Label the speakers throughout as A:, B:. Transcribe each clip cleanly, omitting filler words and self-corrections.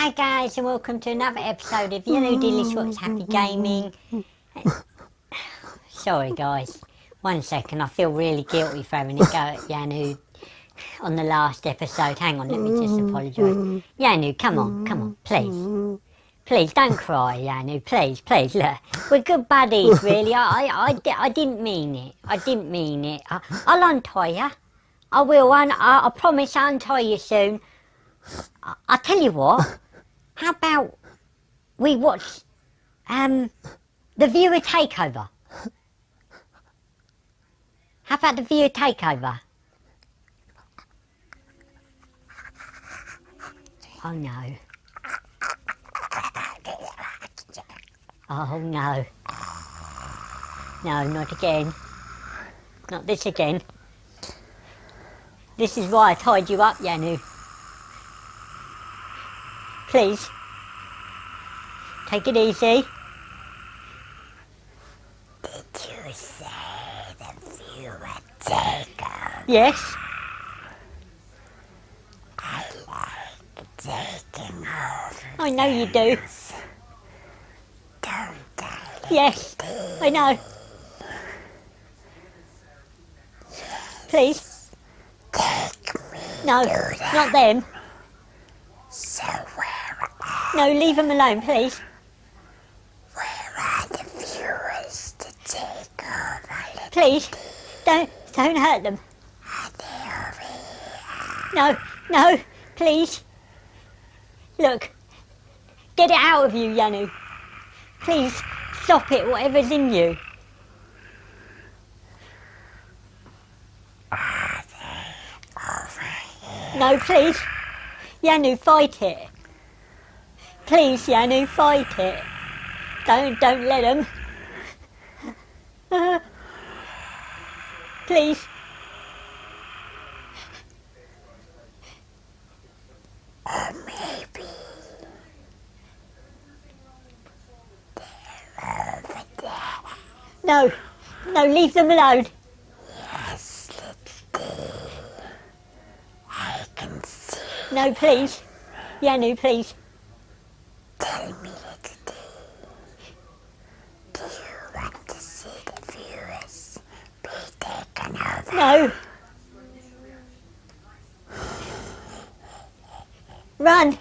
A: Hi guys, and welcome to another episode of Yellow Dilly What's Happy Gaming. Sorry guys, 1 second, I feel really guilty for having a go at Yanu on the last episode. Hang on, let me just apologise. Yanu, come on, please. Please, don't cry, Yanu, please, look. We're good buddies, really. I didn't mean it. I'll untie you. I will, I promise I'll untie you soon. I'll tell you what, how about we watch the viewer takeover? How about the viewer takeover? Oh no. Oh no. No, not again. Not this again. This is why I tied you up, Yanu. Please. Take it easy.
B: Did you say the viewer takeover?
A: Yes.
B: I like taking over.
A: I know you do.
B: Don't I?
A: Yes, I know. Please.
B: Take me.
A: No,
B: Do that.
A: not them.
B: So where
A: No, leave them alone, please.
B: are the viewers to take over?
A: Please. Don't hurt them.
B: Are they over here?
A: No, please. Look. Get it out of you, Yanu. Please, stop it, whatever's in you.
B: Are they over here?
A: No, please. Yanu, fight it. Please, Yanu, fight it. Don't let them. Please.
B: Or maybe they're over there.
A: No, leave them alone.
B: Yes, let's see. I can see.
A: No, please. Yanu, please.
B: Tell me, little D. Do you want to see the viewers be taken over?
A: No. Run.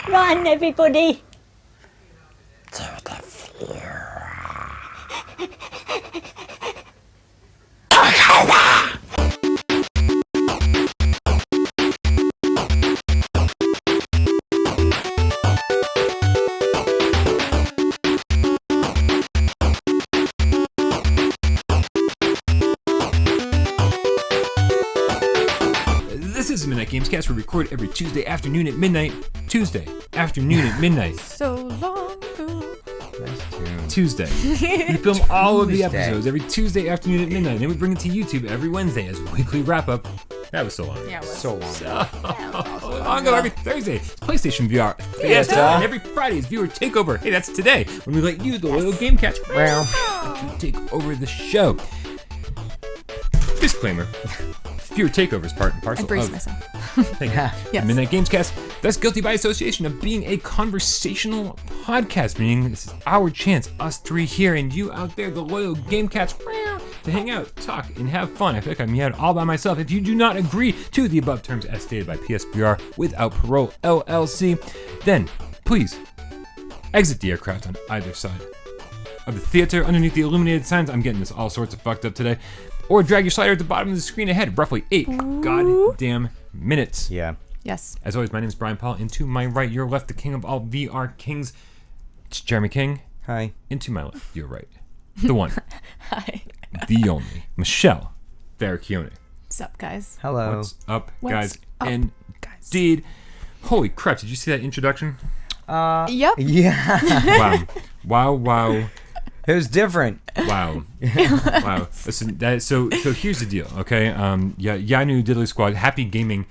A: Run, everybody.
B: To the viewer.
C: This is Midnight Gamescast. We record every Tuesday afternoon at midnight.
D: So long ago.
C: Tuesday. We film all of the
E: Tuesday.
C: episodes every Tuesday afternoon at midnight. And then we bring it to YouTube every Wednesday as a weekly wrap-up. That was so long.
D: Yeah, it was.
E: So long.
C: Long ago every Thursday. It's PlayStation VR. Theater. And every Friday is Viewer Takeover. Hey, that's today when we let you, the loyal Gamecast, take over the show. Disclaimer. Viewer Takeover is part and parcel
D: I braced
C: of...
D: myself.
C: Thank you.
D: Yes.
C: Midnight Gamescast, thus guilty by association of being a conversational podcast, meaning this is our chance, us three here and you out there, the loyal Gamecast, to hang out, talk, and have fun. I feel like I'm here all by myself. If you do not agree to the above terms as stated by PSVR without Parole LLC, then please exit the aircraft on either side of the theater underneath the illuminated signs. I'm getting this all sorts of fucked up today. Or drag your slider at the bottom of the screen ahead, roughly 8 goddamn minutes.
E: Yeah.
D: Yes.
C: As always, my name is Brian Paul. And to my right, your left, the king of all VR kings, it's Jeremy King.
E: Hi.
C: And to my left, your right, the one,
D: Hi.
C: the only, Michelle Barricchione.
D: What's up, guys?
E: Hello.
C: What's up,
D: What's
C: guys?
D: up, guys?
C: Indeed. Holy crap, did you see that introduction?
D: Yep.
E: Yeah.
C: Wow.
E: It was different.
C: Wow. Listen, so here's the deal, okay? Yanu Diddly Squad, Happy Gaming.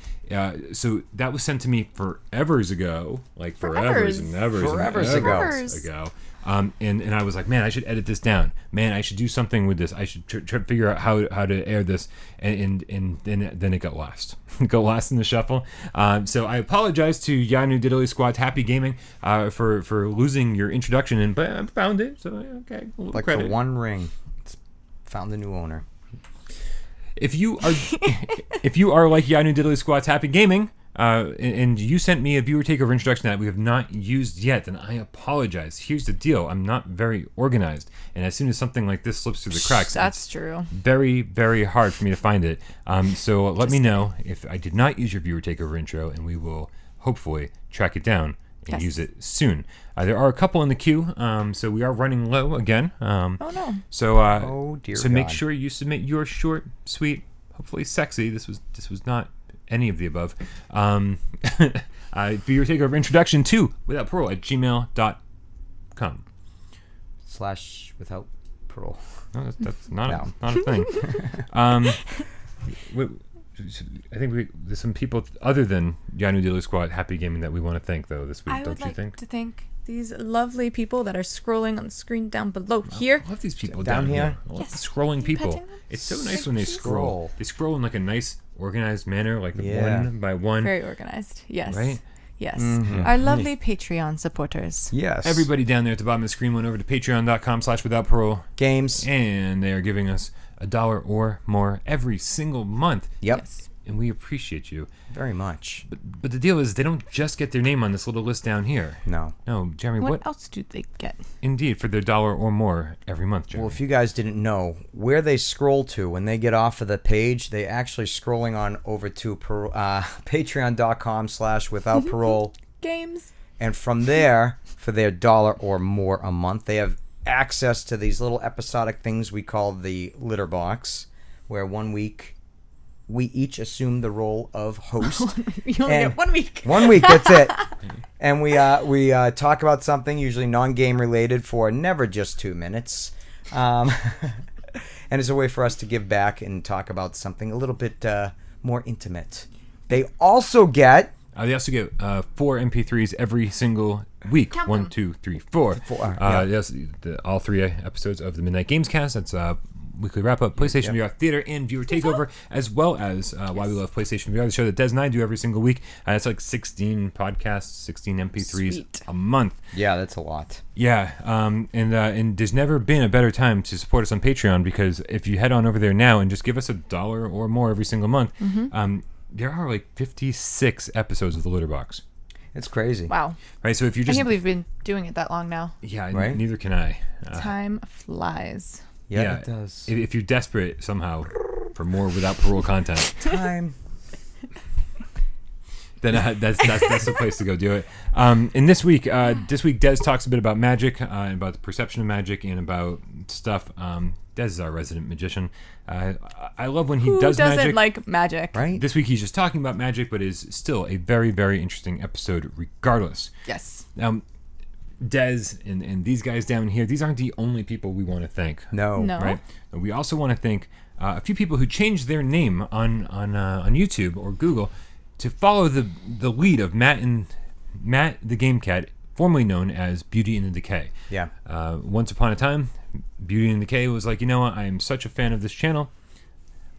C: So that was sent to me forevers ago, like forevers and evers ago. And I was like, man, I should edit this down. Man, I should do something with this. I should try to figure out how to air this. And then it got lost. go last in the shuffle. So I apologize to Yanu Diddly Squad Happy Gaming for losing your introduction, but I found it. So okay, a little
E: Like
C: credit.
E: the One Ring. It's found a new owner.
C: If you are like Yanu Diddly Squad's Happy Gaming, and you sent me a viewer takeover introduction that we have not used yet, then I apologize. Here's the deal: I'm not very organized, and as soon as something like this slips through the cracks,
D: That's
C: it's
D: true.
C: very, very hard for me to find it. So let me know if I did not use your viewer takeover intro, and we will hopefully track it down and
D: Yes.
C: use it soon. There are a couple in the queue, so we are running low again.
D: Oh no.
C: So,
E: Oh, dear
C: so make
E: God.
C: sure you submit your short, sweet, hopefully sexy. This was not any of the above. For your takeover introduction to without parole at gmail.com.
E: / without parole.
C: No, that's not
E: No.
C: not a thing. I think there's some people other than Yanu Dealer Squad Happy Gaming that we want to thank though this week.
D: I
C: Don't
D: would
C: you
D: like
C: think?
D: to thank these lovely people that are scrolling on the screen down below here.
C: I love these people
E: Down
C: down,
E: here?
C: here. I love
D: Yes.
C: the scrolling people.
D: petting them?
C: It's so nice
D: Thank
C: when they
D: you.
C: scroll. They scroll in like a nice, organized manner, like
E: Yeah.
C: one by one.
D: Very organized. Yes.
C: Right?
D: Yes.
E: Mm-hmm.
D: Our lovely Patreon supporters.
E: Yes.
C: Everybody down there at the bottom of the screen went over to patreon.com/withoutparole,
E: Games.
C: and they are giving us $1 or more every single month.
E: Yep.
D: Yes.
C: And we appreciate you.
E: Very much.
C: But the deal is, they don't just get their name on this little list down here.
E: No.
C: No, Jeremy,
D: What
C: what
D: else do they get?
C: indeed for their $1 or more every month, Jeremy?
E: Well, if you guys didn't know, where they scroll to when they get off of the page, they actually scrolling on over to patreon.com/withoutparole.
D: Games.
E: And from there, for their $1 or more a month, they have access to these little episodic things we call the litter box, where 1 week we each assume the role of host.
D: You only
E: And-
D: get 1 week.
E: 1 week, that's it. And we talk about something usually non-game related for never just 2 minutes. And it's a way for us to give back and talk about something a little bit more intimate. They also get...
C: They also get 4 MP3s every single week.
D: Count
C: 1,
D: them.
C: 2, 3, 4.
E: Yeah.
C: Yes, all 3 episodes of the Midnight Games Cast. That's weekly wrap up, PlayStation VR Theater, and Viewer Takeover, as well as Why We Love PlayStation VR, the show that Des and I do every single week. It's like 16 podcasts, 16 MP3s
D: Sweet.
C: a month.
E: Yeah, that's a lot.
C: Yeah, and there's never been a better time to support us on Patreon, because if you head on over there now and just give us $1 or more every single month, there are like 56 episodes of the Litter Box.
E: It's crazy.
D: Wow.
C: Right, so if you
D: I
C: just
D: can't believe we've been doing it that long now.
C: yeah,
E: Right?
C: neither can I.
D: Time flies.
E: Yeah, it does.
C: If you're desperate somehow for more without parole content,
E: Time.
C: then that's the place to go do it. And this week Des talks a bit about magic, and about the perception of magic, and about stuff. Des is our resident magician. I love when he
D: Who
C: does
D: doesn't
C: magic.
D: like magic?
E: Right?
C: This week he's just talking about magic, but is still a very, very interesting episode regardless.
D: Yes.
C: Des and these guys down here, these aren't the only people we want to thank.
E: No.
D: No.
C: Right? We also want to thank a few people who changed their name on YouTube or Google to follow the lead of Matt the Game Cat, formerly known as Beauty and the Decay.
E: Yeah.
C: Once upon a time, Beauty and the Decay was like, you know what? I am such a fan of this channel.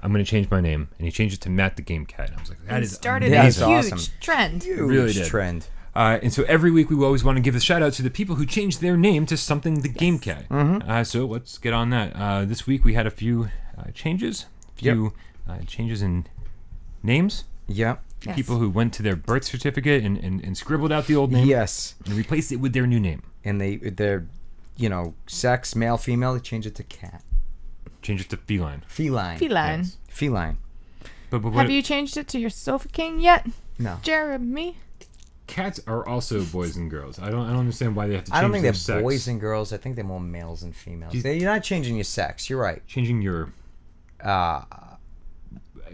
C: I'm going to change my name. And he changed it to Matt the Game Cat. I was like, that
D: It
C: is
D: started
C: amazing.
D: a huge
E: awesome.
D: trend.
E: Huge
C: really did.
E: trend.
C: And so every week we always want to give a shout out to the people who changed their name to something the Game Cat. So let's get on that. This week we had a few changes. Changes in names.
E: Yeah.
D: Yes.
C: People who went to their birth certificate and scribbled out the old name.
E: Yes.
C: And replaced it with their new name.
E: And their sex, male, female, they change it to cat.
C: Change it to feline.
E: Feline.
D: Feline.
C: Yes.
E: Feline.
C: But what,
D: Have you changed it to your Sofa King yet,
E: No.
D: Jeremy?
C: cats are also boys and girls. I don't understand why they have to change
E: I don't think
C: their
E: they're
C: sex.
E: boys and girls. I think they're more males and females.
C: Do you-
E: You're not changing your sex. You're right.
C: Changing your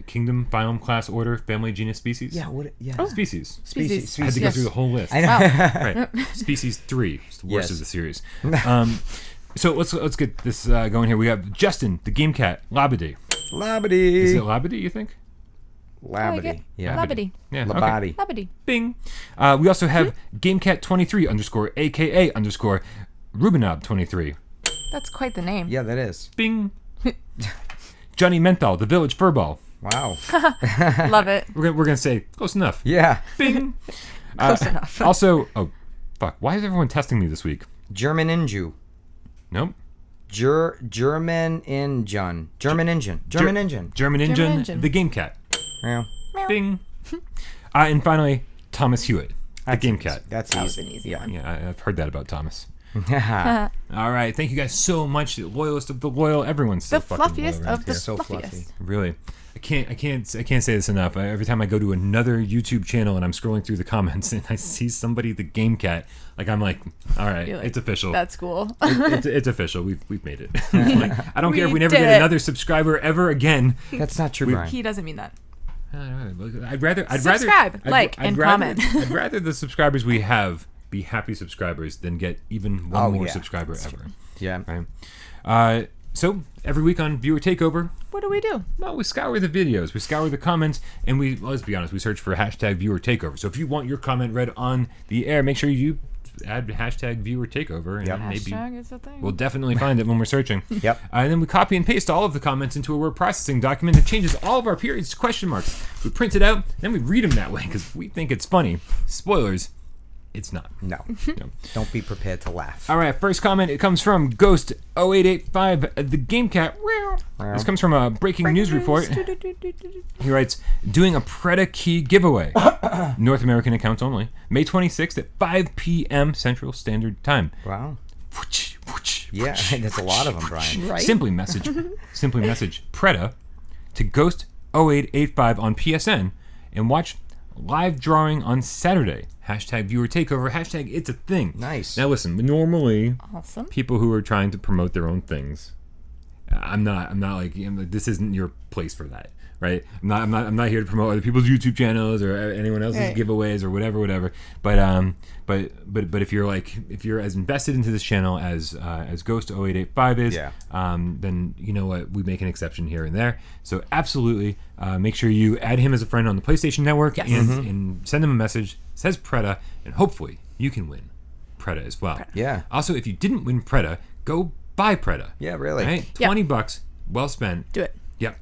C: kingdom, phylum, class, order, family, genus, species.
E: Yeah. What? Yeah.
C: Species.
D: Species.
C: I had to go
D: Yes.
C: through the whole list.
E: I know.
C: Right. Species 3. It's the worst
E: Yes.
C: of the series. So let's get this going here. We have Justin, the Game Cat, Labadee.
E: Labadee.
C: Is it Labadee, you think?
E: Labadee. Yeah.
D: Labadee.
C: Yeah. Okay.
E: Labadee.
D: Labadee.
C: Bing. We also have GameCat23 _ AKA _ Rubinob23.
D: That's quite the name.
E: Yeah, that is.
C: Bing. Johnny Menthol, the Village Furball.
E: Wow.
D: Love it.
C: We're gonna say close enough.
E: Yeah.
C: Bing.
D: Close enough.
C: Also, oh, fuck. Why is everyone testing me this week?
E: German Inju.
C: Nope.
E: German Engine. German Engine. German Engine.
C: German Engine.
D: Engine.
C: The Game Cat.
E: Yeah.
C: Bing. And finally, Thomas Hewitt. The Game Cat.
E: That's
D: That was
E: easy.
D: an easy
E: Yeah.
D: one.
C: Yeah, I've heard that about Thomas.
E: Yeah.
C: All right, thank you guys so much. The loyalist of the loyal. Everyone's so
D: The
C: fucking loyal
D: fluffiest
C: around
D: of the
C: here.
E: So
D: fluffiest.
E: fluffy.
C: Really, I can't say this enough. Every time I go to another YouTube channel and I'm scrolling through the comments and I see somebody the Game Cat, I'm like, all right,
D: You're like,
C: it's official.
D: That's cool.
C: It's official. We've made it. Like, I don't care if we
D: We
C: never
D: did
C: get
D: it.
C: another subscriber ever again.
E: That's not true, Brian.
D: He doesn't mean that.
C: I'd rather
D: Subscribe, like, and comment.
C: I'd rather the subscribers we have be happy subscribers than get even one more
E: yeah.
C: subscriber ever.
E: Yeah.
C: Right. So every week on Viewer Takeover,
D: What do we do?
C: well, we scour the videos, we scour the comments, and let's be honest, we search for hashtag Viewer Takeover. So if you want your comment read on the air, make sure you add hashtag Viewer Takeover, and
E: Yep.
C: maybe
D: Hashtag is a thing.
C: we'll definitely find it when we're searching.
E: Yep.
C: And then we copy and paste all of the comments into a word processing document that changes all of our periods to question marks. We print it out, then we read them that way because we think it's funny. Spoilers, it's not.
E: No.
C: No.
E: Don't be prepared to laugh.
C: All right, first comment. It comes from Ghost 0885, the Game Cat. This comes from a breaking news report. He writes, doing a Preda key giveaway. North American accounts only. May 26th at 5 p.m. Central Standard Time.
E: Wow.
C: Whoosh, whoosh,
E: Yeah,
C: whoosh,
E: there's a lot of them, Brian.
D: Right?
C: Simply message Preda to Ghost 0885 on PSN and watch live drawing on Saturday. Hashtag Viewer Takeover. Hashtag It's a Thing.
E: Nice.
C: Now listen, normally
D: Awesome.
C: people who are trying to promote their own things, I'm not like this isn't your place for that, right? I'm not here to promote other people's YouTube channels or anyone else's
D: Right.
C: giveaways or whatever. But if you're as invested into this channel as Ghost 0885 is,
E: Yeah.
C: then you know what, we make an exception here and there. So absolutely, make sure you add him as a friend on the PlayStation Network and send him a message. Says Preda, and hopefully you can win Preda as well.
E: Yeah.
C: Also, if you didn't win Preda, go buy Preda.
E: Yeah, really.
C: Right?
D: Yeah.
C: $20, well spent.
D: Do it.
C: Yep,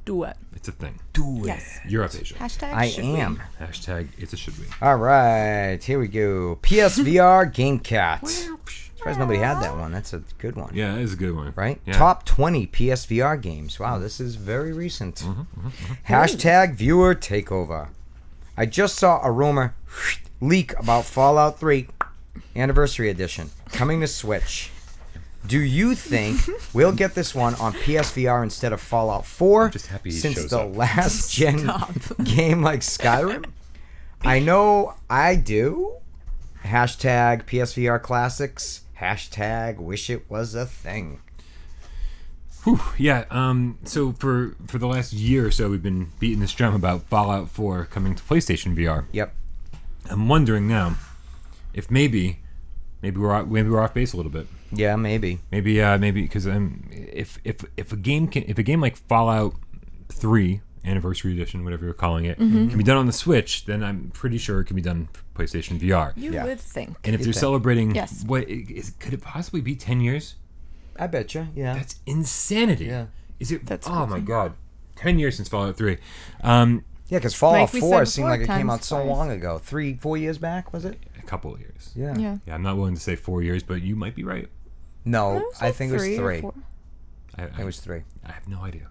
D: Do it.
C: it's a thing.
E: Do it.
D: Yes.
C: You're up, Asia.
D: Hashtag
E: I
D: should we?
E: am.
C: Hashtag it's a should we.
E: All right, here we go. PSVR Game Cat. Surprised nobody had that one. That's a good one.
C: Yeah, that is a good one.
E: Right?
C: Yeah.
E: Top 20 PSVR games. Wow, this is very recent. Hashtag Viewer Takeover. I just saw a rumor leak about Fallout 3 Anniversary Edition coming to Switch. Do you think we'll get this one on PSVR instead of Fallout 4
C: just happy he
E: since
C: shows
E: the
C: up.
E: last gen game like Skyrim? I know I do. Hashtag PSVR Classics. Hashtag wish it was a thing.
C: Whew, yeah. So for the last year or so, we've been beating this drum about Fallout 4 coming to PlayStation VR.
E: Yep.
C: I'm wondering now if maybe we're off base a little bit.
E: Yeah, maybe.
C: Maybe because if a game like Fallout 3 Anniversary Edition, whatever you're calling it, can be done on the Switch, then I'm pretty sure it can be done for PlayStation VR.
D: You
E: Yeah.
D: would think.
C: And if they're
E: think.
C: celebrating,
D: Yes.
C: could it possibly be 10 years?
E: I betcha. Yeah.
C: That's insanity.
E: Yeah.
C: Is it?
D: That's
C: oh my
D: crazy.
C: God, 10 years since Fallout 3.
E: Yeah, because Fallout
D: Like we
E: 4
D: said
E: seemed
D: before,
E: like it came
D: times
E: out so
D: flies.
E: long ago. 3-4 years back, was it?
C: A couple of years.
E: Yeah.
D: Yeah.
C: Yeah, I'm not willing to say 4 years, but you might be right.
E: No,
D: was
E: I
D: like
E: think it was
D: 3 or
E: 3.
D: 4.
E: It was 3.
C: I have no idea.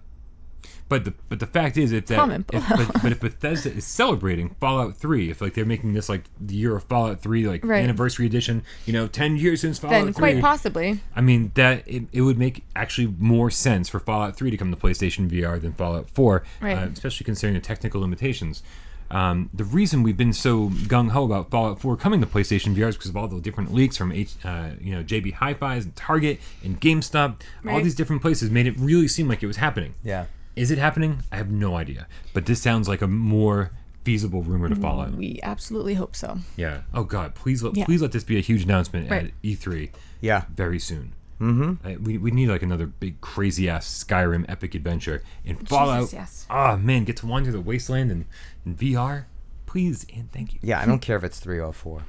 C: But the fact is, if
D: Comment
C: if Bethesda is celebrating Fallout 3, if like they're making this like the year of Fallout 3 like
D: Right.
C: anniversary edition, 10 years since Fallout
D: Then
C: 3.
D: quite possibly.
C: I mean that it would make actually more sense for Fallout 3 to come to PlayStation VR than Fallout 4,
D: Right.
C: especially considering the technical limitations. The reason we've been so gung ho about Fallout 4 coming to PlayStation VR is because of all the different leaks from JB Hi-Fi's and Target and GameStop. All
D: Right.
C: these different places made it really seem like it was happening.
E: Yeah.
C: Is it happening? I have no idea. But this sounds like a more feasible rumor to follow.
D: We absolutely hope so.
C: Yeah. Oh God, please
D: Yeah.
C: let this be a huge announcement
D: Right.
C: at E3
E: Yeah.
C: very soon. Mm-hmm. We need like another big crazy ass Skyrim epic adventure in Fallout.
D: yes.
C: Oh man, get to wander the wasteland in VR, please and thank you.
E: Yeah, I don't care if it's 3 or 4.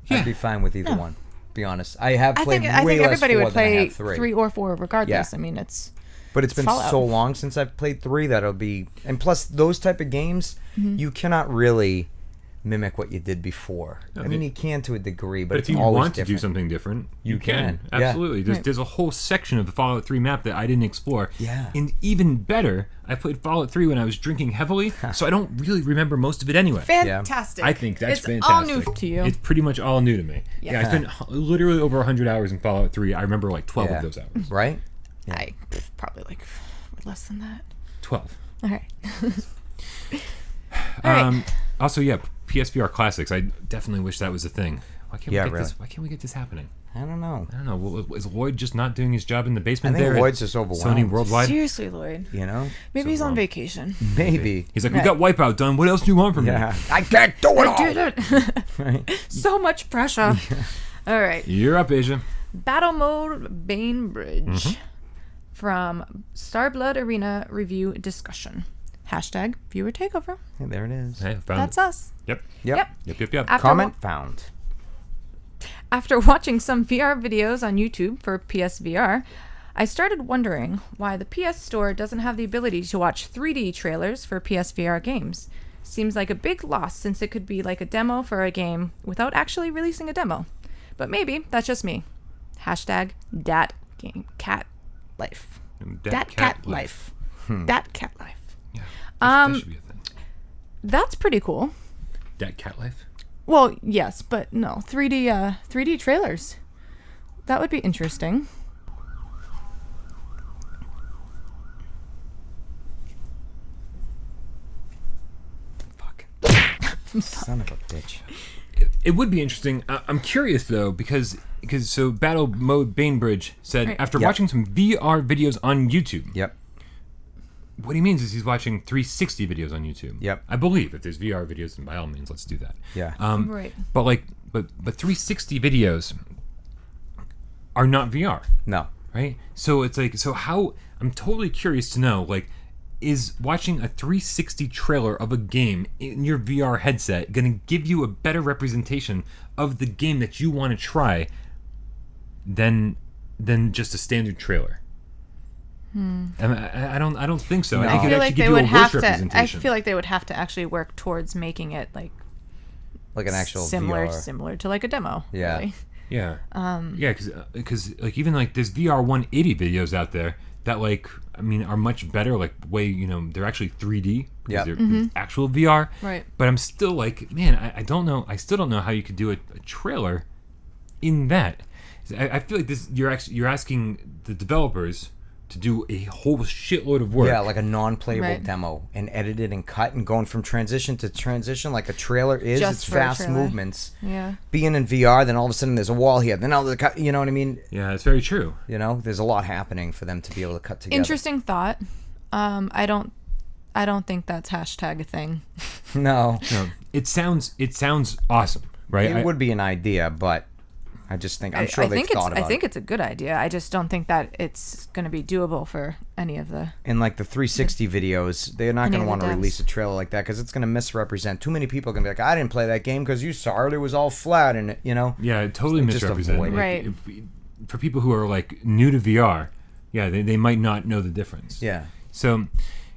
C: Yeah.
E: I'd be fine with either one. Be honest. I have
D: I
E: played
D: think
E: way less
D: everybody
E: 4
D: would
E: than I
D: play
E: have 3.
D: 3 or 4 regardless.
E: Yeah.
D: I mean, it's
E: But it's been
D: Fallout.
E: so long since I've played 3 that it'll be... And plus, those type of games, you cannot really mimic what you did before. I mean, you can to a degree, but
C: But
E: it's
C: if you
E: always
C: want to do
E: different.
C: something different,
E: You can. Yeah.
C: Absolutely. There's a whole section of the Fallout 3 map that I didn't explore.
E: Yeah.
C: And even better, I played Fallout 3 when I was drinking heavily, so I don't really remember most of it anyway.
D: Fantastic.
C: I think that's
D: it's
C: fantastic.
D: all new to you.
C: It's pretty much all new to me. Yeah, I spent literally over 100 hours in Fallout 3. I remember like 12
E: Yeah.
C: of those hours.
E: Right?
D: I probably like less than that.
C: 12.
D: All right. All right.
C: Also, yeah, PSVR Classics. I definitely wish that was a thing. Why can't we get
E: really.
C: this? Why can't we get this happening?
E: I don't know.
C: I don't know. Well, is Lloyd just not doing his job in the
E: I
C: basement
E: think
C: there? at
E: Lloyd's just overwhelmed.
C: Sony Worldwide.
D: Seriously, Lloyd.
E: You know?
D: Maybe he's on
C: wrong.
D: vacation.
E: Maybe.
C: He's like, we got Wipeout done. What else do you want from me?
E: Yeah. I can't do it all.
D: I did it. So much pressure. All right.
C: You're up, Asia.
D: Battle Mode Bainbridge from Starblood Arena Review Discussion. Hashtag viewer takeover.
E: Hey, there it is.
C: Hey, found
D: That's
C: it.
D: us.
C: Yep.
E: Yep.
C: Yep.
D: After
E: Comment found.
D: After watching some VR videos on YouTube for PSVR, I started wondering why the PS Store doesn't have the ability to watch 3D trailers for PSVR games. Seems like a big loss since it could be like a demo for a game without actually releasing a demo. But maybe that's just me. Hashtag dat game cat life. Dat cat life. Dat cat life.
C: Yeah. That should be a thing.
D: That's pretty cool.
C: Dat cat life.
D: Well, yes, but no 3D trailers. That would be interesting.
E: Fucking son of a bitch.
C: It would be interesting. I'm curious though because so Battle Mode Bainbridge said
D: Right.
C: after
E: Yep.
C: watching some VR videos on YouTube.
E: Yep.
C: What he means is he's watching 360 videos on YouTube.
E: Yep.
C: I believe if there's VR videos, then by all means, let's do that.
E: Yeah.
D: Right.
C: But 360 videos are not VR,
E: No.
C: right? So it's like, so how? I'm totally curious to know, like, is watching a 360 trailer of a game in your VR headset going to give you a better representation of the game that you want to try than just a standard trailer? I don't think so.
E: No.
C: I think
D: I
C: it
D: feel
C: actually
D: like
C: give
D: they
C: you
D: would
C: a worse
D: have to. I
C: representation.
D: feel like they would have to actually work towards making it like
E: Like an actual
D: similar
E: VR.
D: to like a demo.
E: Yeah.
D: Really.
C: Yeah. Yeah, because like even like there's VR 180 videos out there that like I mean are much better. Like way they're actually 3D because
E: Yeah.
C: they're actual VR.
D: Right.
C: But I'm still like man, I don't know. I still don't know how you could do a trailer in that. I feel like this you're asking the developers to do a whole shitload of work.
E: Yeah, like a non-playable
D: Right.
E: demo and edit it and cut and going from transition to transition like a trailer is.
D: Just
E: It's
D: for a
E: fast
D: trailer.
E: movements.
D: Yeah.
E: Being in VR, then all of a sudden there's a wall here. Then all the cut. You know what I mean?
C: Yeah, it's very true.
E: There's a lot happening for them to be able to cut together.
D: Interesting thought. I don't think that's hashtag a thing.
E: No,
C: No, it sounds awesome, right?
E: it would be an idea, but I just think I'm sure
D: I
E: they've
D: think
E: thought about
D: I think
E: it.
D: it's a good idea. I just don't think that it's going to be doable for any of the.
E: In like the 360 videos, they're not
D: Any
E: going to
D: of
E: want
D: the
E: to
D: devs.
E: release a trailer like that because it's going to misrepresent. Too many people are going to be like, I didn't play that game because you saw it was all flat and
C: Yeah, it totally
E: Just
C: misrepresented.
E: avoid it.
D: Right.
C: For people who are like new to VR, yeah, they might not know the difference.
E: Yeah.
C: So,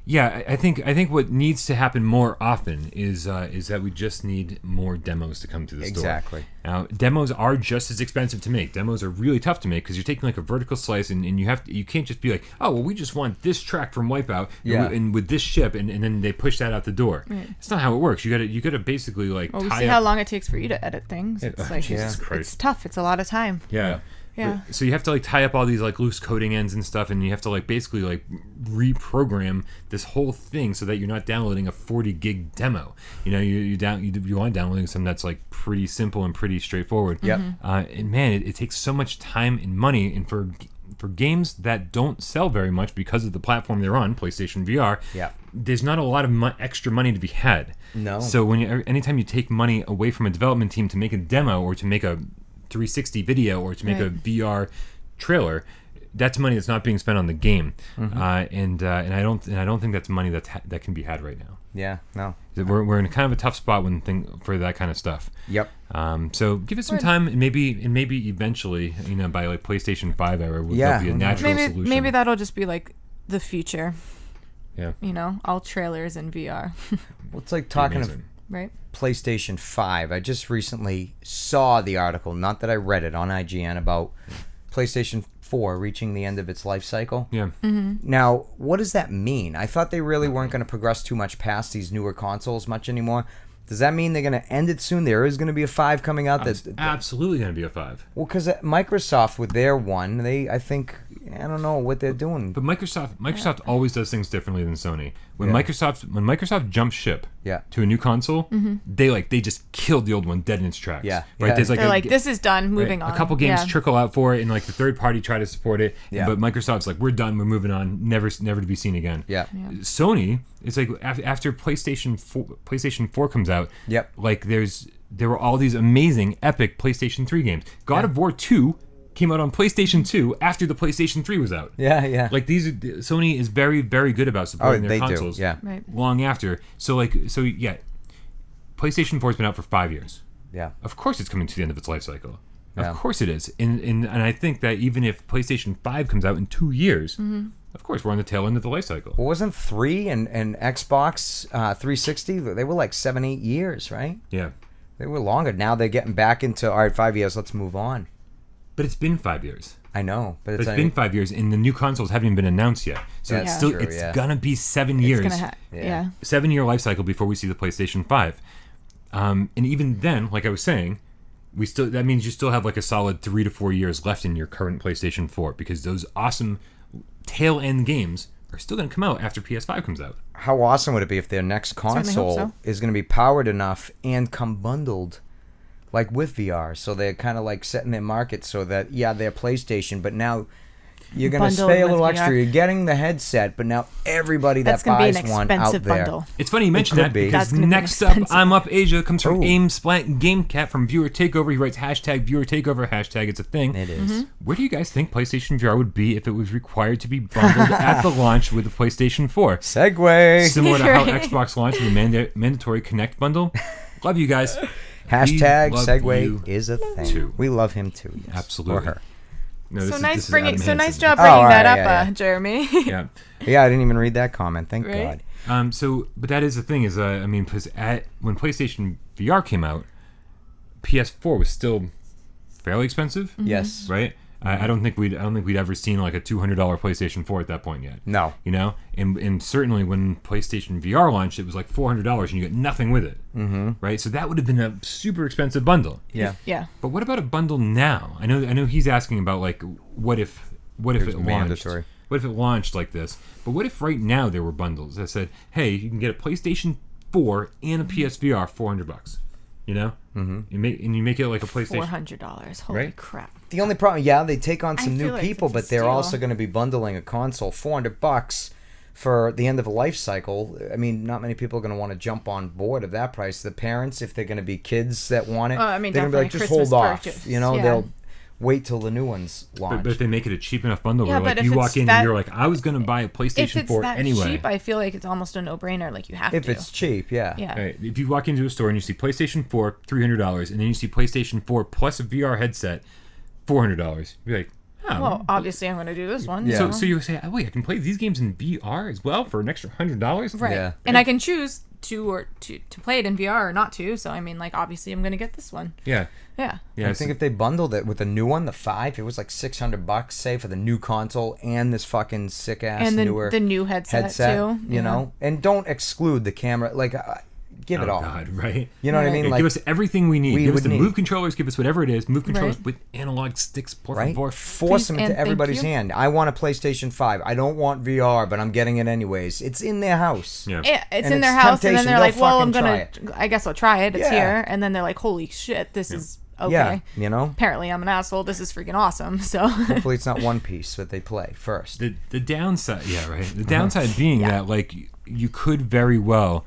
C: yeah, I think what needs to happen more often is that we just need more demos to come to the store.
E: Exactly.
C: Now, demos are just as expensive to make. Demos are really tough to make because you're taking like a vertical slice and you can't just be like, oh well, we just want this track from Wipeout
E: Yeah.
C: and with this ship and then they push that out the door.
D: Right.
C: It's not how it works. You gotta basically like
D: Well, we
C: tie
D: see
C: up.
D: how long it takes for you to edit things. It's like
C: Jesus
D: it's
C: Christ.
D: tough. It's a lot of time.
C: Yeah.
D: Yeah.
C: So you have to like tie up all these like loose coding ends and stuff, and you have to like basically like reprogram this whole thing so that you're not downloading a 40 gig demo. You want downloading something that's like pretty simple and pretty straightforward.
E: Yep.
C: And man, it takes so much time and money, and for games that don't sell very much because of the platform they're on, PlayStation VR.
E: Yeah.
C: There's not a lot of extra money to be had.
E: No.
C: So anytime you take money away from a development team to make a demo or to make a 360 video or to make a
D: Right.
C: VR trailer, that's money that's not being spent on the game, and I don't think that's money that can be had right now.
E: Yeah. No.
C: We're in kind of a tough spot for that kind of stuff.
E: Yep.
C: So give it some time, and maybe eventually, by like PlayStation 5 era, there'll be a natural solution.
D: Maybe that'll just be like the future.
C: Yeah.
D: You know, all trailers in VR,
E: Well, it's like talking of
C: Amazing.
D: right?
E: PlayStation 5. I just recently saw the article, not that I read it, on IGN about PlayStation 4 reaching the end of its life cycle.
C: Yeah.
E: Now, what does that mean? I thought they really weren't going to progress too much past these newer consoles much anymore. Does that mean they're going to end it soon? There is going to be a 5 coming out.
C: It's absolutely going to be a 5.
E: Well, because Microsoft with their one, I don't know what they're doing.
C: But Microsoft always does things differently than Sony. When
E: Yeah.
C: Microsoft jumps ship
E: Yeah.
C: to a new console, they just killed the old one dead in its tracks.
E: Yeah.
C: Right.
E: Yeah.
C: There's
D: They're like, this is done.
C: right,
D: Moving on.
C: a couple games
D: Yeah.
C: trickle out for it, and like the third party try to support it.
E: Yeah.
C: But Microsoft's like, we're done. We're moving on. Never to be seen again.
E: Yeah.
C: Sony, it's like after PlayStation 4 comes out.
E: Yep.
C: Like there were all these amazing, epic PlayStation 3 games. God of War 2 came out on PlayStation 2 after the PlayStation 3 was out.
E: Yeah, yeah.
C: Like Sony is very, very good about supporting their
E: they
C: consoles.
E: do. Yeah.
D: Right.
C: Long after. So yeah, PlayStation 4's been out for 5 years.
E: Yeah.
C: Of course, it's coming to the end of its life cycle.
E: Yeah.
C: Of course it is. And I think that even if PlayStation 5 comes out in 2 years, of course we're on the tail end of the life cycle.
E: Well, wasn't 3 and Xbox 360, they were like 7-8 years, right?
C: Yeah.
E: They were longer. Now they're getting back into, all right, 5 years, let's move on.
C: But it's been 5 years.
E: I know, but
C: It's been 5 years, and the new consoles haven't even been announced yet. So
E: That's
C: it's still
E: true,
C: it's
E: yeah.
C: gonna be 7 years.
D: It's gonna
E: Yeah.
C: 7-year life cycle before we see the PlayStation 5. And even then, like I was saying, that means you still have like a solid 3 to 4 years left in your current PlayStation 4, because those awesome tail end games are still going to come out after PS5 comes out.
E: How awesome would it be if their next
D: Certainly hope
E: console
D: so.
E: is going to be powered enough and come bundled like with VR? So they're kind of like setting their market so that, yeah, they're PlayStation, but now you're going to
D: Bundled
E: pay a
D: with
E: little
D: VR.
E: extra. You're getting the headset, but now everybody
D: That's
E: that
D: gonna be
E: buys
D: an
E: one out
D: expensive
E: there.
D: bundle.
C: It's funny you mention
E: could
C: that
E: be.
C: because
D: That's gonna be
C: next up,
D: expensive.
C: I'm Up Asia comes from
E: Ooh.
C: Aim Splat GameCat from Viewer Takeover. He writes hashtag Viewer Takeover, hashtag it's a thing.
E: It is.
C: Where do you guys think PlayStation VR would be if it was required to be bundled at the launch with the PlayStation 4?
E: Segway.
C: Similar to how
D: Right.
C: Xbox launched with the mandatory Connect bundle. Love you guys.
E: Hashtag
C: We love
E: Segway
C: you
E: is a thing.
C: too.
E: We love him too. Yes.
C: Absolutely.
E: Or her.
C: No,
D: So
C: this
D: nice
C: is
D: bringing.
C: Adam
D: So nice
C: Hansen.
D: job
E: Oh,
D: bringing
E: all
D: that
E: right,
D: up,
E: yeah.
D: Jeremy.
C: Yeah.
E: Yeah, I didn't even read that comment. Thank
D: Right?
E: God.
C: But that is the thing is, I mean, because when PlayStation VR came out, PS4 was still fairly expensive,
E: Yes.
C: right? I don't think we'd ever seen like a $200 PlayStation 4 at that point yet.
E: No.
C: You know, and certainly when PlayStation VR launched, it was like $400 and you get nothing with it, right? So that would have been a super expensive bundle.
E: Yeah.
D: Yeah.
C: But what about a bundle now? I know he's asking about like what if
E: Here's
C: it launched?
E: mandatory.
C: What if it launched like this? But what if right now there were bundles that said, "Hey, you can get a PlayStation 4 and a PSVR, $400." You know, you make it like a PlayStation.
D: $400. Holy
C: Right?
D: crap.
E: The only problem, yeah, they take on
D: I
E: some
D: feel
E: new
D: like
E: people,
D: it's a
E: but they're
D: steal.
E: also going to be bundling a console. $400 for the end of a life cycle. I mean, not many people are going to want to jump on board of that price. The parents, if they're going to be kids that want it,
D: I mean,
E: they're going to be like,
D: definitely
E: just
D: a
E: hold
D: Christmas
E: off.
D: purchase.
E: You know,
D: Yeah.
E: they'll wait till the new ones launch.
C: But if they make it a cheap enough bundle,
D: Yeah,
C: where
D: but
C: like
D: if
C: you
D: it's
C: walk in
D: that-
C: and you're like, I was going to buy a
D: If
C: PlayStation
D: it's
C: 4
D: that
C: anyway.
D: cheap, I feel like it's almost a no-brainer. Like you have
E: if
D: to.
E: it's cheap, yeah.
D: Yeah.
C: Right. If you walk into a store and you see PlayStation 4, $300, and then you see PlayStation 4 plus a VR headset, $400, you're like, oh.
D: Well, obviously, I'm going to do this one.
E: Yeah.
C: So you say, oh, wait, I can play these games in VR as well for an extra $100?
D: Right.
E: Yeah.
D: And I can choose to play it in VR or not to. So I mean, like obviously, I'm going to get this one.
C: Yeah.
D: Yeah.
C: Yeah.
E: I think if they bundled it with a new one, the 5, it was like $600, say, for the new console and this fucking sick ass
D: And
E: newer
D: the new headset, too.
E: You
D: Yeah.
E: know, and don't exclude the camera. Like, give it
C: Oh,
E: all.
C: God, right?
E: You know what I
D: Right.
E: mean?
C: Yeah,
E: Like,
C: give us everything we need.
E: we
C: Give us
E: would
C: the
E: need.
C: move controllers. Give us whatever it is. Move controllers
D: Right.
C: with analog sticks, por
E: right?
C: favor.
E: Force them
D: Please
E: into
D: and thank
E: everybody's
D: you.
E: hand. I want a PlayStation 5. I don't want VR, but I'm getting it anyways. It's in their house.
C: Yeah.
D: Yeah, it's
E: And
D: in their
E: it's
D: house, and then
E: temptation.
D: they're
E: They'll
D: like, "Well, I'm
E: fucking
D: gonna, I guess I'll try it. It's
E: Yeah.
D: here." And then they're like, "Holy shit, this is okay."
E: Yeah, you know?
D: Apparently, I'm an asshole. This is freaking awesome. So,
E: Hopefully it's not One Piece that they play first.
C: The downside, yeah, right. The downside being that like you could very well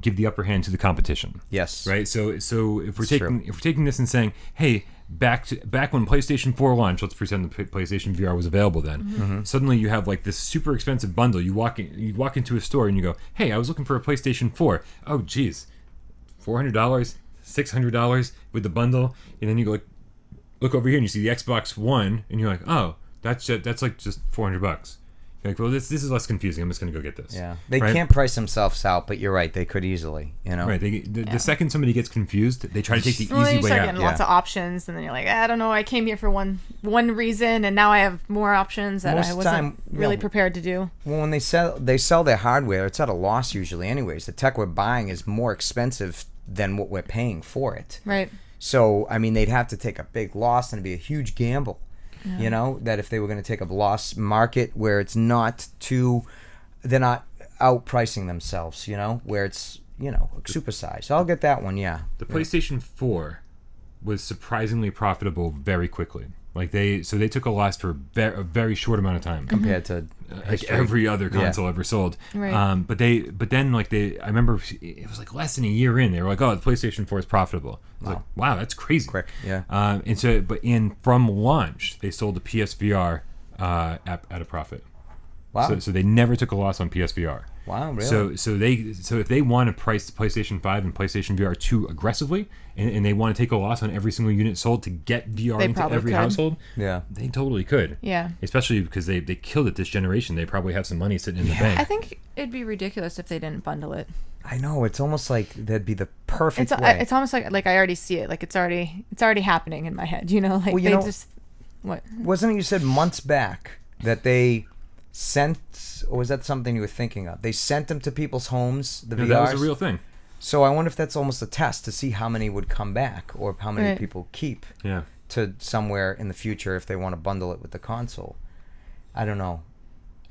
C: give the upper hand to the competition.
E: Yes.
C: Right. So if we're
E: It's
C: taking
E: true.
C: if we're taking this and saying, hey, back when PlayStation 4 launched, let's pretend the PlayStation VR was available then.
E: Mm-hmm.
C: Suddenly you have like this super expensive bundle. You walk into a store and you go, hey, I was looking for a PlayStation 4. Oh, geez, $400, $600 with the bundle, and then you go look over here and you see the Xbox One, and you're like, oh, that's like just $400. Like, well, this is less confusing. I'm just gonna go get this.
E: Yeah, they
C: Right?
E: can't price themselves out, but you're right. They could easily,
C: Right. The second somebody gets confused, they try to take the
D: Well, then
C: easy
D: you
C: way
D: start
C: out.
D: getting lots of options, and then you're like, I don't know. I came here for one reason, and now I have more options that
E: Most
D: I wasn't
E: time,
D: really
E: yeah.
D: prepared to do.
E: Well, when they sell their hardware, it's at a loss usually. Anyways, the tech we're buying is more expensive than what we're paying for it.
D: Right.
E: So, I mean, they'd have to take a big loss, and it'd be a huge gamble. You know, that if they were going to take a loss market where it's not too, they're not outpricing themselves, you know, where it's, you know, supersized. So I'll get that one, yeah.
C: The PlayStation 4 was surprisingly profitable very quickly. Like they took a loss for a very short amount of time
E: Compared to
C: like every other console ever sold.
D: Right.
C: But then I remember it was like less than a year in, they were like, oh, the PlayStation 4 is profitable. I was like, wow, that's crazy.
E: Quick, yeah.
C: From launch, they sold the PSVR at a profit.
E: Wow.
C: So they never took a loss on PSVR.
E: Wow, really?
C: So if they want to price the PlayStation 5 and PlayStation VR too aggressively, and they want to take a loss on every single unit sold to get VR
D: They
C: into
D: probably
C: every
D: could.
C: household,
E: Yeah.
C: they totally could.
D: Yeah.
C: Especially because they killed it this generation. They probably have some money sitting in the
D: I
C: bank.
D: think it'd be ridiculous if they didn't bundle it.
E: I know, it's almost like that'd be the perfect way.
D: It's almost like I already see it. Like it's already happening in my head. You know, like
E: Well, you
D: they
E: know-
D: just what?
E: Wasn't it you said months back that they sent, or was that something you were thinking of? They sent them to people's homes, the
C: No,
E: VRs?
C: that was a real thing.
E: So I wonder if that's almost a test to see how many would come back or how many
D: Right.
E: people keep
C: Yeah.
E: to somewhere in the future if they want to bundle it with the console. I don't know.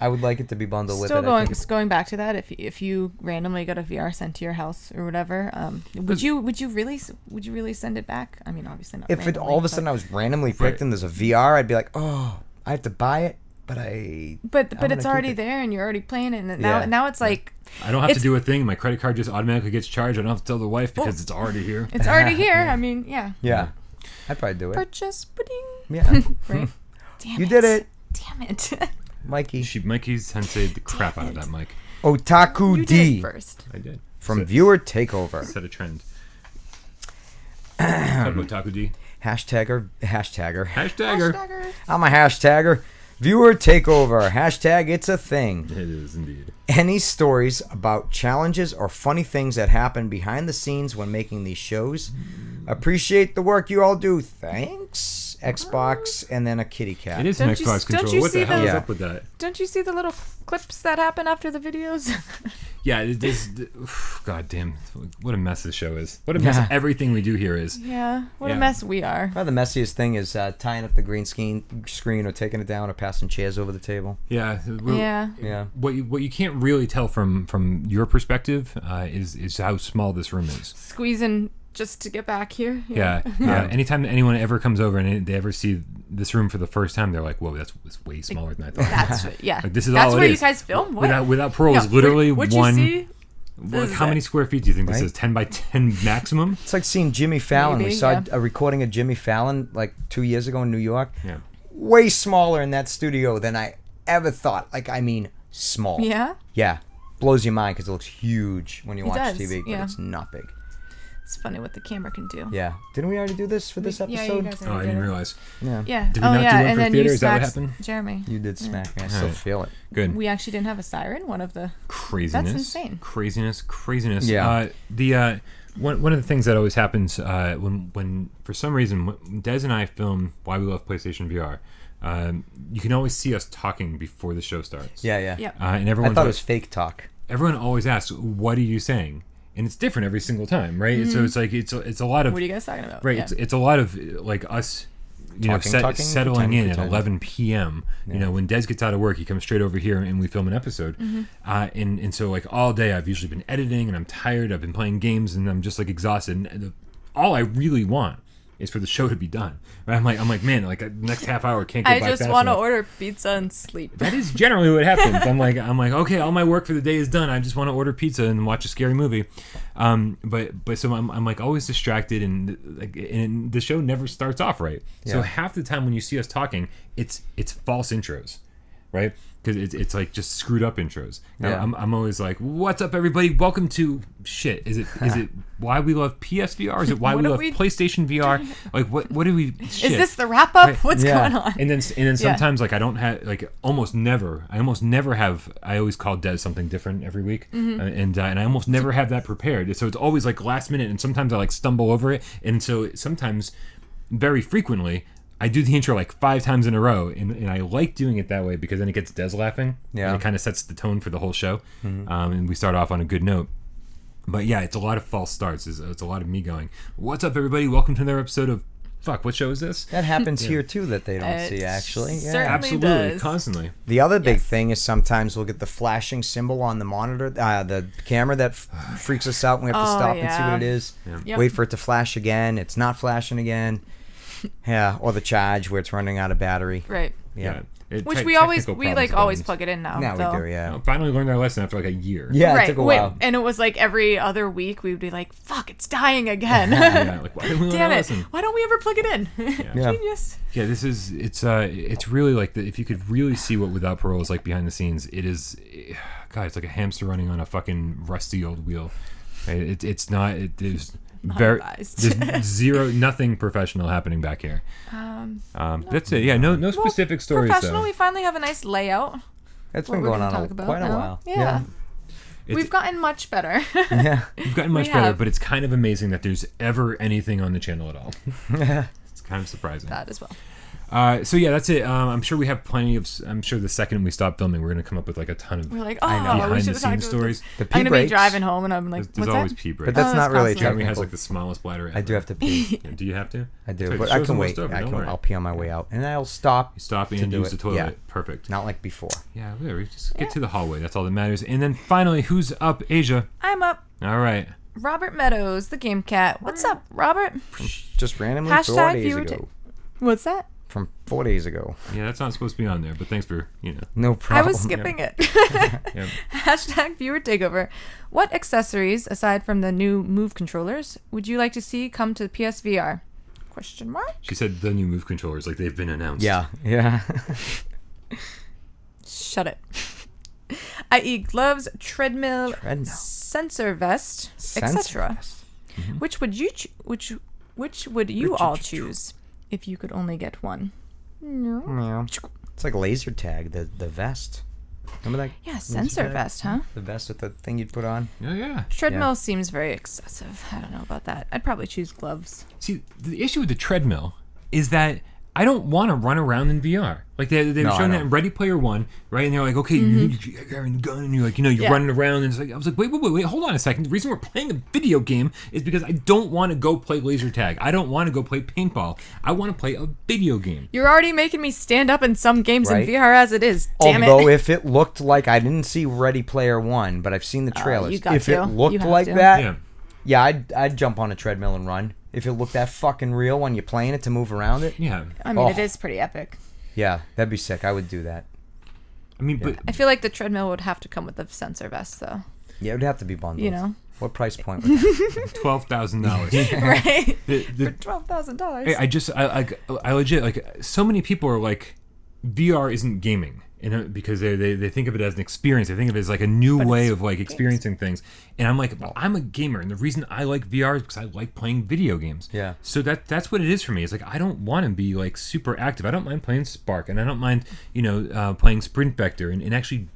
E: I would like it to be bundled with it.
D: Still
E: I think
D: going back to that. If you randomly got a VR sent to your house or whatever, would you really send it back? I mean, obviously not.
E: if it
D: randomly,
E: all of a
D: but-
E: sudden I was randomly picked
C: Right.
E: and there's a VR, I'd be like, oh, I have to buy it, but
D: But
E: I'm
D: it's
E: gonna
D: already
E: keep it.
D: there and you're already playing it. And
E: Yeah.
D: now it's like
C: I don't have to
D: It's-
C: do a thing. My credit card just automatically gets charged. I don't have to tell the wife because it's already here.
D: it's already here. I mean, yeah.
E: Yeah. I'd probably do it.
D: Purchase pudding.
E: Yeah.
D: Right. Damn
E: You did it,
D: Damn it.
E: Mikey.
C: Mikey's sensei'd the crap out of that mic.
E: Otaku
D: you
E: D
D: did first.
C: I did.
E: from
C: Set-
E: Viewer Takeover.
C: Set a trend. Talk about Taku D.
E: Hashtagger.
D: Hashtagger.
E: I'm a hashtagger. Viewer Takeover. Hashtag it's a thing.
C: It is indeed.
E: Any stories about challenges or funny things that happen behind the scenes when making these shows? Appreciate the work you all do. Thanks. Xbox and then a kitty cat.
C: It is an
D: Don't you-
C: Xbox
D: don't
C: controller.
D: you
C: What the
D: see
C: hell is
E: the-
C: up with that?
D: Don't you see the little clips that happen after the videos?
C: Yeah, God damn. What a mess this show is. What a mess everything we do here is.
D: Yeah. What
C: Yeah.
D: a mess we are.
E: Probably the messiest thing is tying up the green screen or taking it down or passing chairs over the table.
C: Yeah.
D: Yeah.
E: Yeah.
C: What you can't really tell from your perspective is how small this room is.
D: Squeezing just to get back here.
C: Yeah. Anytime that anyone ever comes over and they ever see this room for the first time, they're like, "Whoa, that's way smaller than I thought."
D: That's yeah.
C: Like, this is
D: That's
C: all it
D: where you
C: is.
D: guys film. What?
C: Without Parole
D: No,
C: is literally
D: what'd
C: one.
D: You see?
C: Like,
D: is
C: how
D: it?
C: many square feet do you think this
E: Right?
C: is? 10 by 10 maximum?
E: It's like seeing Jimmy Fallon.
D: Maybe,
E: we saw
D: yeah.
E: a recording of Jimmy Fallon like 2 years ago in New York.
C: Yeah.
E: Way smaller in that studio than I ever thought. Like, I mean, small.
D: Yeah.
E: Yeah. Blows your mind because it looks huge when you
D: It
E: watch
D: does,
E: TV, but
D: yeah.
E: it's not big.
D: It's funny what the camera can do.
E: Yeah. Didn't we already do this for this
D: Yeah,
E: episode?
D: you guys
C: Oh, I
D: already
C: didn't
D: did it.
C: realize.
E: Yeah.
D: Yeah.
C: Did we
D: oh
C: not do
D: yeah,
C: one
D: and
C: for
D: then
C: theater?
D: you
C: Is that what
D: smacked
C: happened?
D: Jeremy.
E: You did smack me. I still
C: Alright.
E: feel it.
C: Good.
D: We actually didn't have a siren. One of the
C: Craziness.
D: That's insane.
C: Craziness.
E: Yeah.
C: One of the things that always happens when for some reason when Des and I film Why We Love PlayStation VR, you can always see us talking before the show starts.
E: Yeah, yeah.
D: Yep.
C: And
E: I
C: everyone
E: thought it was fake talk.
C: everyone always asks, "What are you saying?" And it's different every single time, right? So it's like it's a lot of
D: What are you guys talking about?
C: right.
D: Yeah.
C: It's a lot of like us.
E: Talking,
C: settling in
E: pretend.
C: at 11 p.m. You know, when Des gets out of work, he comes straight over here and we film an episode.
D: Mm-hmm.
C: And so like all day I've usually been editing and I'm tired. I've been playing games and I'm just like exhausted. And all I really want is for the show to be done. Right? I'm like, man, like the next half hour can't go
D: I
C: by
D: just
C: fast
D: want to
C: enough.
D: order pizza and sleep.
C: That is generally what happens. I'm like, okay, all my work for the day is done. I just want to order pizza and watch a scary movie. But so I'm like always distracted and the show never starts off right. So
E: Yeah.
C: half the time when you see us talking, it's false intros. right? Because it's like just screwed up intros.
E: Yeah.
C: I'm always like, what's up, everybody? Welcome to shit. Is it why we love PSVR? Is it why we love PlayStation VR? Like what do we? Shit.
D: Is this the wrap up?
C: Right.
D: What's going on?
C: And then sometimes like I don't have like almost never have. I always call Des something different every week, and I almost never have that prepared. So it's always like last minute, and sometimes I like stumble over it, and so sometimes, very frequently, I do the intro like 5 times in a row, and I like doing it that way because then it gets Des laughing.
E: Yeah.
C: And it kind of sets the tone for the whole show, and we start off on a good note. But yeah, it's a lot of false starts. It's a lot of me going, "What's up, everybody? Welcome to another episode of fuck. What show is this?"
E: That happens here too that they don't see actually. Yeah.
D: certainly
C: Absolutely,
D: does.
C: constantly.
E: The other big thing is sometimes we'll get the flashing symbol on the monitor, the camera that freaks us out, and we have to stop and see what it is.
C: Yeah.
D: Yep.
E: Wait for it to flash again. It's not flashing again. Yeah, or the charge where it's running out of battery.
D: Right.
E: Yeah.
D: Which
C: Technical
D: always
C: problems.
D: plug it in now.
E: Now
D: though.
E: we do, yeah.
C: I finally learned our lesson after like a year.
E: Yeah,
D: Right.
E: it took a while.
D: And it was like every other week we would be like, fuck, it's dying again.
C: Yeah, like, why didn't we learn
D: Damn
C: our
D: it.
C: lesson?
D: Why don't we ever plug it in?
E: Yeah.
D: Genius.
C: Yeah, it's really like if you could really see what Without Parole is like behind the scenes, it is, God, it's like a hamster running on a fucking rusty old wheel. There's very
D: advised.
C: there's nothing professional happening back here. That's it. Yeah, no specific stories
D: Professional,
C: though.
D: we finally have a nice layout.
E: It's
D: What
E: been
D: we're
E: going
D: gonna
E: on
D: talk about
E: quite a
D: now.
E: while.
D: Yeah.
C: It's-
D: We've gotten much better.
E: Yeah.
C: We've gotten much
D: We
C: better,
D: have.
C: but it's kind of amazing that there's ever anything on the channel at all. It's kind of surprising.
D: That as well.
C: So yeah, that's it. I'm sure we have plenty of. I'm sure the second we stop filming, we're gonna come up with like a ton of
D: We're like,
E: I know.
D: oh, we
C: behind
D: should
C: the
D: have talked
C: scenes
D: about
C: stories.
E: The pee
D: I'm gonna
E: breaks.
D: be driving home and I'm like,
C: There's
D: what's
C: always
D: that?
C: pee
E: But
C: breaks.
E: that's
D: Oh,
E: not
D: that's
E: really
D: constantly.
C: Jeremy
E: technical.
C: has like the smallest bladder ever.
E: I do have to pee.
C: Yeah, do you have to?
E: I do,
C: Sorry,
E: but
C: the
E: I
C: show's
E: can
C: almost
E: wait.
C: over, don't worry.
E: I'll pee on my way out, and I'll stop.
C: You stop
E: to
C: and
E: do
C: use
E: it.
C: the toilet.
E: Yeah.
C: Perfect.
E: Not like before.
C: Yeah, whatever. Just get to the hallway. That's all that matters. And then finally, who's up, Asia?
D: I'm up.
C: All right.
D: Robert Meadows, the game cat. What's up, Robert?
E: Just randomly
D: Hashtag
E: 4 days
D: viewer
E: ago.
D: What's that?
E: From 4 days ago.
C: Yeah, that's not supposed to be on there, but thanks for
E: No
D: I
E: problem.
D: was skipping it.
C: Yeah.
D: Hashtag viewer takeover. What accessories, aside from the new Move controllers, would you like to see come to the PSVR? Question mark?
C: She said the new Move controllers, like they've been announced.
E: Yeah. Yeah.
D: Shut it. I.e. gloves, treadmill,
E: Treadmill.
D: sensor vest,
E: Sensor
D: etc.
E: vest.
D: Which would you which would you all choose if you could only get one?
E: Yeah. It's like laser tag, the vest. Remember that?
D: Yeah, sensor
E: tag?
D: vest, huh?
E: The vest with the thing you'd put on?
C: Yeah.
D: Treadmill seems very excessive. I don't know about that. I'd probably choose gloves.
C: See, the issue with the treadmill is that I don't want to run around in VR. Like they were
E: No, I
C: showing that
E: know.
C: in Ready Player One, right? And they're like, okay, you're carrying a gun, and you're like, you're
D: Yeah.
C: running around, and it's like, I was like, wait, hold on a second. The reason we're playing a video game is because I don't want to go play laser tag. I don't want to go play paintball. I want to play a video game.
D: You're already making me stand up in some games
E: Right.
D: in VR as it is. Damn
E: Although
D: it.
E: if it looked like, I didn't see Ready Player One, but I've seen the trailers.
D: you got
E: if
D: to.
E: it looked
D: You have
E: like
D: to.
E: that,
C: Yeah,
E: I'd jump on a treadmill and run. If it looked that fucking real when you're playing it to move around it,
C: yeah.
D: I mean,
E: Oh.
D: it is pretty epic.
E: yeah, that'd be sick. I would do that.
C: I mean, but
D: I feel like the treadmill would have to come with the sensor vest, though.
E: Yeah, it would have to be bundled.
D: You know?
E: What price point would that
C: $12,000.
D: Right?
C: The-
D: For $12,000.
C: Hey, I legit like so many people are like VR isn't gaming, because they think of it as an experience. They think of it as like a new way of like experiencing things. And I'm like, well, I'm a gamer, and the reason I like VR is because I like playing video games.
E: Yeah.
C: So that's what it is for me. It's like I don't want to be like super active. I don't mind playing Spark, and I don't mind playing Sprint Vector, and actually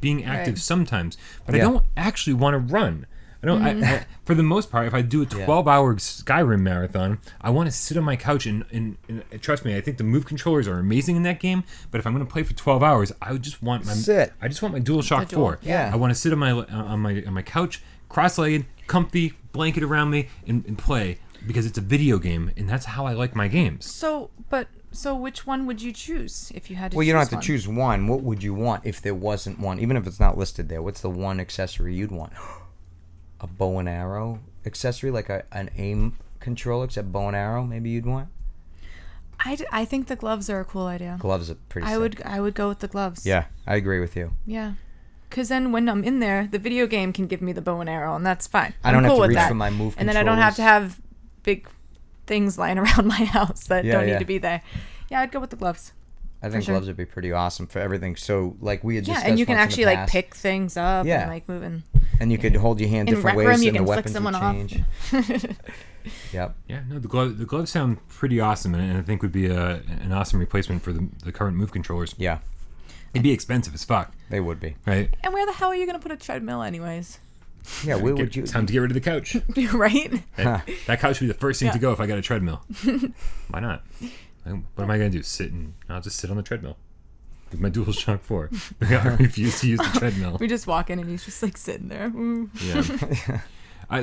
C: being active
D: Right.
C: sometimes. But I
E: Yeah.
C: don't actually want to run. I don't. I, for the most part, if I do a 12-hour Skyrim marathon, I want to sit on my couch and trust me, I think the Move controllers are amazing in that game. But if I'm going to play for 12 hours, I would just want my
E: Sit.
C: I just want my DualShock
D: The Dual,
C: 4.
E: yeah.
C: I want to sit on my couch, cross-legged, comfy, blanket around me, and play because it's a video game, and that's how I like my games.
D: So which one would you choose if you had to choose
E: Well, you don't have to
D: one?
E: choose one. What would you want if there wasn't one? Even if it's not listed there, what's the one accessory you'd want? A bow and arrow accessory, like an aim controller, except bow and arrow, maybe you'd want?
D: I think the gloves are a cool idea.
E: Gloves are pretty sick.
D: I would go with the gloves.
E: Yeah, I agree with you.
D: Yeah. Because then when I'm in there, the video game can give me the bow and arrow, and that's fine.
E: I don't
D: I'm
E: have
D: cool
E: to
D: with
E: reach
D: that.
E: for my Move
D: And then I don't have to
E: controllers.
D: have big things lying around my house that
E: Yeah,
D: don't
E: yeah.
D: need to be there. Yeah, I'd go with the gloves.
E: I think
D: sure.
E: gloves would be pretty awesome for everything. So, like we had discussed
D: and you can
E: once in the
D: actually like
E: past,
D: pick things up
E: Yeah.
D: and like move in.
E: and you could hold your hand
D: In
E: different
D: Rec
E: ways,
D: Room, you
E: and the
D: can flick
E: weapons would
D: someone off.
E: change. Yep.
C: Yeah, no, the gloves sound pretty awesome, and I think would be an awesome replacement for the current move controllers.
E: Yeah,
C: It'd be expensive as fuck,
E: they would be.
C: right?
D: And where the hell are you gonna put a treadmill anyways?
E: Yeah, where would you?
C: Time to get rid of the couch.
D: Right?
C: That couch would be the first thing
D: Yeah.
C: to go if I got a treadmill. Why not? What am I gonna do? I'll just sit on the treadmill with my DualShock 4. I refuse to use the treadmill.
D: We just walk in and he's just like sitting there. Ooh.
C: Yeah.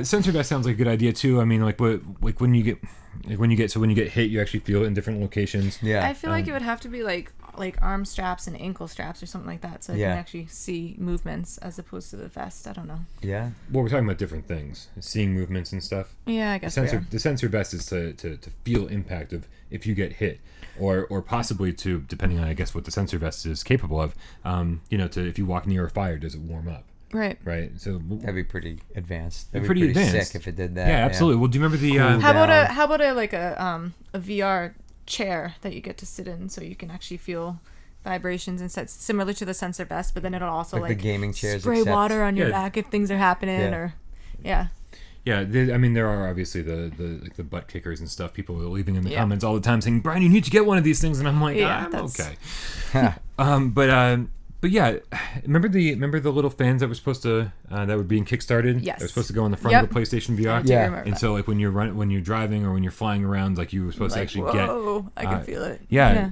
C: Sensor vest sounds like a good idea too. I mean, when you get hit, you actually feel it in different locations.
E: Yeah.
D: I feel like it would have to be like arm straps and ankle straps or something like that, so I
E: Yeah.
D: can actually see movements as opposed to the vest. I don't know.
E: Yeah.
C: Well, we're talking about different things, seeing movements and stuff.
D: Yeah, I guess we are.
C: The sensor vest is to feel impact of if you get hit, or possibly to, depending on I guess what the sensor vest is capable of. To if you walk near a fire, does it warm up?
D: Right.
C: Right. So
E: That'd be pretty advanced. That'd
C: pretty
E: be pretty
C: advanced.
E: sick if it did that.
C: yeah, absolutely. Well, do you remember the?
E: Cool.
D: How about
E: down.
D: how about a VR chair that you get to sit in, so you can actually feel vibrations and sets similar to the sensor vest, but then it'll also
E: Like the gaming chairs,
D: spray
E: except-
D: water on your
C: Yeah.
D: back if things are happening
E: Yeah.
D: or yeah.
C: Yeah, I mean, there are obviously the butt kickers and stuff. People are leaving in the
D: Yeah.
C: comments all the time saying, "Brian, you need to get one of these things," and I'm like,
D: Yeah,
C: I'm
D: that's-
C: okay. But yeah, remember the little fans that were supposed to that were being kickstarted?
D: Yes.
C: They were supposed to go on the front
D: Yep.
C: of the PlayStation VR.
D: I do
E: Yeah.
D: remember
C: And
D: that.
C: so, like when you're driving or when you're flying around, like you were supposed to
D: Like,
C: actually get.
D: whoa, I can feel it.
C: Yeah,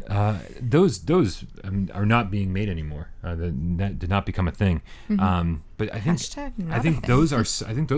C: those are not being made anymore. That did not become a thing. But I think
D: Hashtag not
C: I
D: a
C: think
D: thing.
C: those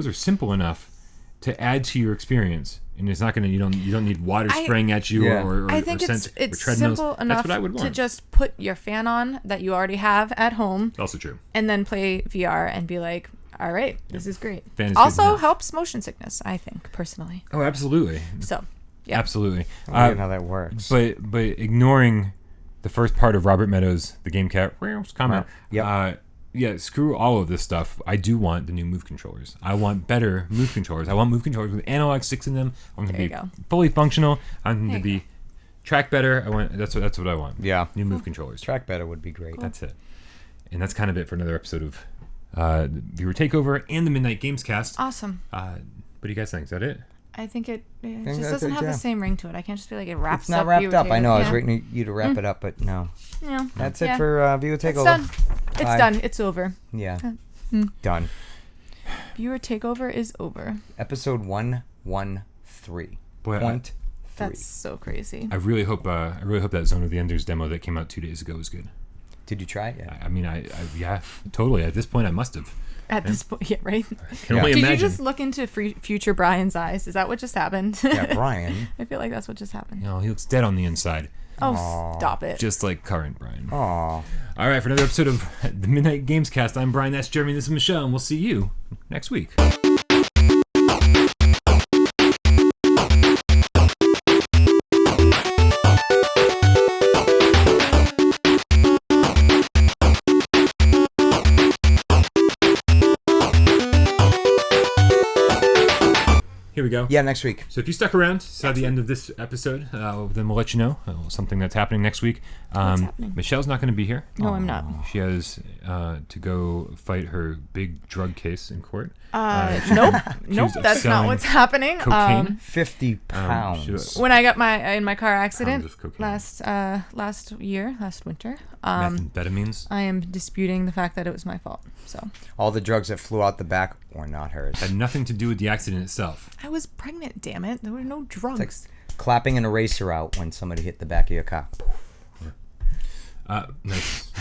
C: are simple enough to add to your experience, and it's not gonna you don't need water spraying at you
E: Yeah.
C: or
D: I think
C: or
D: it's
C: treadmills.
D: simple enough
C: That's what I would
D: to
C: want.
D: just put your fan on that you already have at home
C: Also true.
D: and then play VR and be like, all right, this is great.
C: Fan is good
D: Also
C: enough.
D: helps motion sickness, I think, personally.
C: Oh, absolutely,
D: So, yeah.
C: absolutely.
E: I don't know how that works.
C: But ignoring the first part of Robert Meadows, the Game Cat comment.
E: Yep.
C: Yeah, screw all of this stuff. I do want the new move controllers. I want better move controllers. I want move controllers with analog sticks in them. I want them
D: There
C: to
D: you
C: be
D: go.
C: fully functional. I want them
D: There
C: to
D: you
C: be track better. That's what I want.
E: Yeah.
C: New move controllers.
E: Track better would be great.
C: That's it. And that's kind of it for another episode of Viewer Takeover and the Midnight Games Cast.
D: Awesome.
C: What do you guys think? Is that it?
D: I think it just
E: that's
D: doesn't
E: it,
D: have
E: yeah.
D: the same ring to it. I can't just be like, it wraps
E: It's not
D: up.
E: wrapped
D: Viewer
E: up. I know. I was
D: Takeover.
E: waiting for you to wrap it up, but no.
D: Yeah.
E: That's
D: Yeah.
E: it for Viewer
D: It's
E: Takeover.
D: done. It's
E: Bye.
D: done. It's over.
E: Yeah. Done.
D: Viewer Takeover is over.
E: Episode 113.
C: Boy,
E: Point three.
D: That's so crazy.
C: I really hope that Zone of the Enders demo that came out 2 days ago was good.
E: Did you try it yet?
C: I mean, yeah, totally. At this point, I must have.
D: At this point, yeah, right?
C: I can only
D: Did
C: imagine.
D: you just look into future Brian's eyes? Is that what just happened?
E: Yeah, Brian.
D: I feel like that's what just happened.
C: You know, he looks dead on the inside,
D: Oh, stop it.
C: just like current Brian.
E: Aw.
C: All right, for another episode of the Midnight Games Cast, I'm Brian. That's Jeremy. This is Michelle, and we'll see you next week. Here we go.
E: Yeah, next week.
C: So if you stuck around to the end of this episode, then we'll let you know something that's happening next week.
D: What's happening?
C: Michelle's not going to be here.
D: No, I'm not.
C: She has to go fight her big drug case in court.
D: Nope. Nope.
C: of
D: That's not
C: selling
D: what's happening.
C: cocaine.
E: 50 pounds.
C: she-
D: When I got in my car accident
C: of cocaine.
D: last winter,
C: Methamphetamines.
D: I am disputing the fact that it was my fault. So
E: All the drugs that flew out the back were not hers.
C: Had nothing to do with the accident itself.
D: I was pregnant. Damn it! There were no drugs.
E: Like clapping an eraser out when somebody hit the back of your car.
C: Nice.